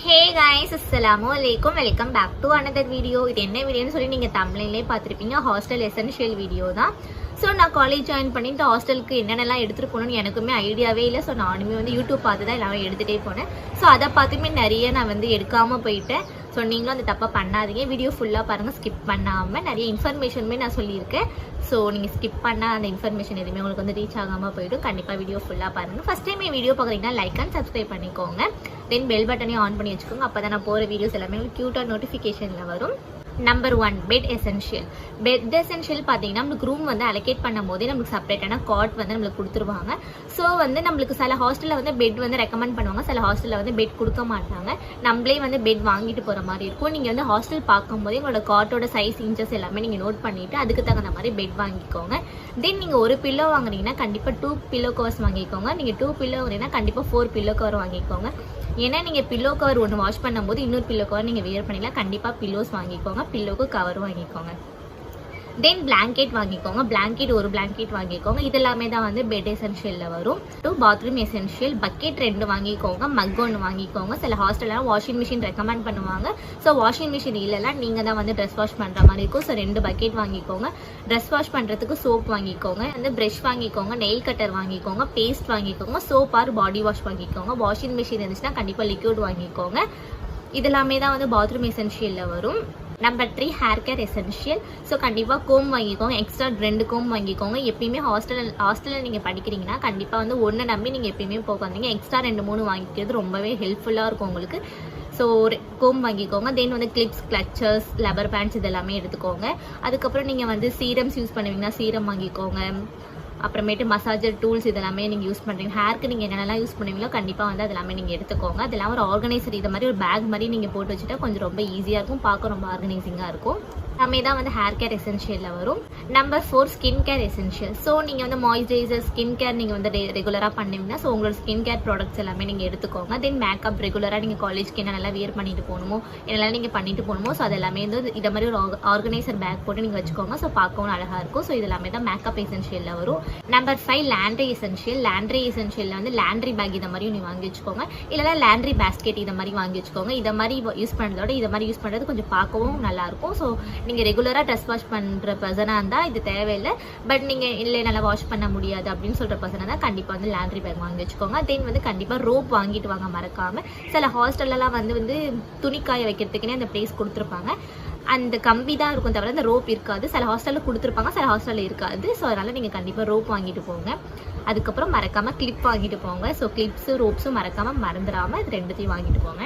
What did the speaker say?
ஹே guys, அஸ்ஸலாமுஅலைக்கும். Welcome back to another video. இது என்ன வீடியோன்னு சொல்லி நீங்கள் தமிழ்லேயே பார்த்துருப்பீங்க. ஹாஸ்டல் எசென்ஷியல் வீடியோ தான். ஸோ நான் காலேஜ் ஜாயின் பண்ணிட்டு ஹாஸ்டலுக்கு என்னென்னலாம் எடுத்துகிட்டு போகணுன்னு எனக்குமே ஐடியாவே இல்லை. ஸோ நானுமே யூடியூப் பார்த்து தான் எல்லாமே எடுத்துகிட்டே போனேன். ஸோ அதை பார்த்துமே நிறைய நான் எடுக்காமல் போயிட்டேன். ஸோ நீங்களும் அந்த தப்பாக பண்ணாதீங்க. வீடியோ ஃபுல்லாக பாருங்கள், ஸ்கிப் பண்ணாமல். நிறைய இன்ஃபர்மேஷனுமே நான் சொல்லியிருக்கேன். ஸோ நீங்கள் ஸ்கிப் பண்ணால் அந்த இன்ஃபர்மேஷன் எதுவுமே உங்களுக்கு ரீச் ஆகாமல் போயிடும். கண்டிப்பாக வீடியோ ஃபுல்லாக பாருங்கள். ஃபஸ்ட் டைம் வீடியோ பார்க்குறீங்கன்னா லைக் அண்ட் சப்ஸ்கிரைப் பண்ணிக்கோங்க. தென் பெல் பட்டனையும் ஆன் பண்ணி வச்சுக்கோங்க. அப்போ தான் நான் போகிற வீடியோஸ் எல்லாமே உங்களுக்கு க்யூட்டாக நோட்டிஃபிகேஷனில் வரும். Number 1, bed essential. Bed essential பார்த்தீங்கன்னா நம்மளுக்கு ரூம் அலோகேட் பண்ணும் போதே நம்மளுக்கு செப்பரேட்டான காட் நம்மளுக்கு கொடுத்துருவாங்க. ஸோ நம்மளுக்கு சில ஹாஸ்டலில் பெட் ரெக்கமெண்ட் பண்ணுவாங்க, சில ஹாஸ்டலில் பெட் கொடுக்க மாட்டாங்க. நம்மளே பெட் வாங்கிட்டு போகிற மாதிரி இருக்கும். நீங்கள் ஹாஸ்டல் பார்க்கும்போதே உங்களோட காட்டோட சைஸ் இன்ச்சஸ் எல்லாமே நீங்கள் நோட் பண்ணிவிட்டு அதுக்கு தகுந்த மாதிரி பெட் வாங்கிக்கோங்க. தென் நீங்கள் ஒரு பில்லோ வாங்குறீங்கன்னா கண்டிப்பாக 2 பில்லோ கவர்ஸ் வாங்கிக்கோங்க. நீங்கள் 2 பில்லோ வாங்குறீங்கன்னா கண்டிப்பாக 4 பில்லோ கவர் வாங்கிக்கோங்க. ஏன்னா நீங்கள் பில்லோ கவர் ஒன்று வாஷ் பண்ணும்போது இன்னொரு பில்லோ கவர் நீங்கள் வியர் பண்ணிக்கலாம். கண்டிப்பாக பில்லோஸ் வாங்கிக்கோங்க, பில்லோக்கு கவர் வாங்கிக்கோங்க. தென் பிளாங்கெட் வாங்கிக்கோங்க. ஒரு பிளாங்கெட் வாங்கிக்கோங்க. இதெல்லாமே தான் பெட் எசென்ஷியலில் வரும். Bathroom essential. பக்கெட் 2 வாங்கிக்கோங்க, மக் 1 வாங்கிக்கோங்க. சில ஹாஸ்டல்லாம் வாஷிங் மிஷின் ரெக்கமெண்ட் பண்ணுவாங்க. ஸோ வாஷிங் மிஷின் இல்லைன்னா நீங்கள் தான் ட்ரெஸ் வாஷ் பண்ணுற மாதிரி இருக்கும். ஸோ 2 பக்கெட் வாங்கிக்கோங்க. ட்ரெஸ் வாஷ் பண்ணுறதுக்கு சோப் வாங்கிக்கோங்க, ப்ரஷ் வாங்கிக்கோங்க, நெயில் கட்டர் வாங்கிக்கோங்க, பேஸ்ட் வாங்கிக்கோங்க, சோப் ஆர் பாடி வாஷ் வாங்கிக்கோங்க. வாஷிங் மிஷின் இருந்துச்சுன்னா கண்டிப்பாக லிக்விட் வாங்கிக்கோங்க. இதெல்லாமே தான் பாத்ரூம் எசென்ஷியலில் வரும். Number 3, hair care essential. So கண்டிப்பாக கோம் வாங்கிக்கோங்க. எக்ஸ்ட்ரா 2 கோம் வாங்கிக்கோங்க. எப்பயுமே ஹாஸ்டலில் நீங்கள் படிக்கிறீங்கன்னா கண்டிப்பாக ஒன்றை நம்பி நீங்கள் எப்பயுமே போகாதீங்க. எக்ஸ்ட்ரா 2-3 வாங்கிக்கிறது ரொம்பவே ஹெல்ப்ஃபுல்லாக இருக்கும் உங்களுக்கு. ஸோ ஒரு கோம் வாங்கிக்கோங்க. தென் கிளிப்ஸ், கிளச்சர்ஸ், லப்பர் பேண்ட்ஸ் இதெல்லாமே எடுத்துக்கோங்க. அதுக்கப்புறம் நீங்கள் சீரம்ஸ் யூஸ் பண்ணுவீங்கன்னா சீரம் வாங்கிக்கோங்க. அப்புறமேட்டு மசாஜர் டூல்ஸ் இதெல்லாமே நீங்கள் யூஸ் பண்ணுறீங்க. ஹேருக்கு நீங்கள் என்னென்னலாம் யூஸ் பண்ணுவீங்களோ கண்டிப்பாக அதெல்லாமே நீங்கள் எடுத்துக்கோங்க. அதெல்லாம் ஒரு ஆர்கனைசர் இது மாதிரி ஒரு பேக் மாதிரி நீங்கள் போட்டு வச்சுட்டா கொஞ்சம் ரொம்ப ஈஸியாக இருக்கும், பார்க்க ரொம்ப ஆர்கனைசிங்காக இருக்கும். எல்லாமே தான் ஹேர் கேர் எசென்ஷியலில் வரும். Number 4, skin care essential. So நீங்கள் மாய்ஸ்சரைசர், ஸ்கின் கேர் நீங்கள் ரெகுலராக பண்ணுவீங்கன்னா ஸோ உங்களோட ஸ்கின் கேர் ப்ராடக்ட்ஸ் எல்லாமே நீங்கள் எடுத்துக்கோங்க. தென் மேக்கப் ரெகுலராக நீங்கள் காலேஜ்க்கு என்னெல்லாம் வியர் பண்ணிட்டு போகணுமோ என்னெல்லாம் நீங்கள் பண்ணிட்டு போகணுமோ ஸோ அதெல்லாமே இதை மாதிரி ஒரு ஆர்கனைசர் பேக் போட்டு நீங்கள் வச்சுக்கோங்க. ஸோ பார்க்கவும் அழகாக இருக்கும். ஸோ இதெல்லாமே தான் மேக்கப் எசென்ஷியலில் வரும். Number 5, laundry essential. லாண்ட்ரி எசென்ஷியலில் லாண்ட்ரி பேக் இதை மாதிரி நீங்கள் வாங்கி வச்சுக்கோங்க. இல்லைனா லாண்ட்ரி பேஸ்கெட் இதை மாதிரி வாங்கி வச்சுக்கோங்க. இதை மாதிரி யூஸ் பண்ணுறதோட இதை மாதிரி யூஸ் பண்ணுறது கொஞ்சம் பார்க்கவும் நல்லாயிருக்கும். ஸோ நீங்கள் ரெகுலராக ட்ரெஸ் வாஷ் பண்ணுற பர்சனாக இருந்தால் இது தேவையில்லை. பட் நீங்கள் இல்லை நல்லா வாஷ் பண்ண முடியாது அப்படின்னு சொல்கிற பர்சனாக தான் கண்டிப்பாக லாண்ட்ரி பேக் வாங்கி வச்சுக்கோங்க. தென் கண்டிப்பாக ரோப் வாங்கிட்டு வாங்க மறக்காமல். சில ஹாஸ்டல்லலாம் துணிக்காய வைக்கிறதுக்குன்னே அந்த ப்ளேஸ் கொடுத்துருப்பாங்க. அந்த கம்பி தான் இருக்கும் தவிர அந்த ரோப் இருக்காது. சில ஹாஸ்டலில் கொடுத்துருப்பாங்க, சில ஹாஸ்டலில் இருக்காது. ஸோ அதனால் நீங்கள் கண்டிப்பாக ரோப் வாங்கிட்டு போங்க. அதுக்கப்புறம் மறக்காமல் கிளிப் வாங்கிட்டு போங்க. ஸோ கிளிப்ஸும் ரோப்ஸும் மறக்காமல் மறந்துடாமல் இது 2த்தையும் வாங்கிட்டு போங்க.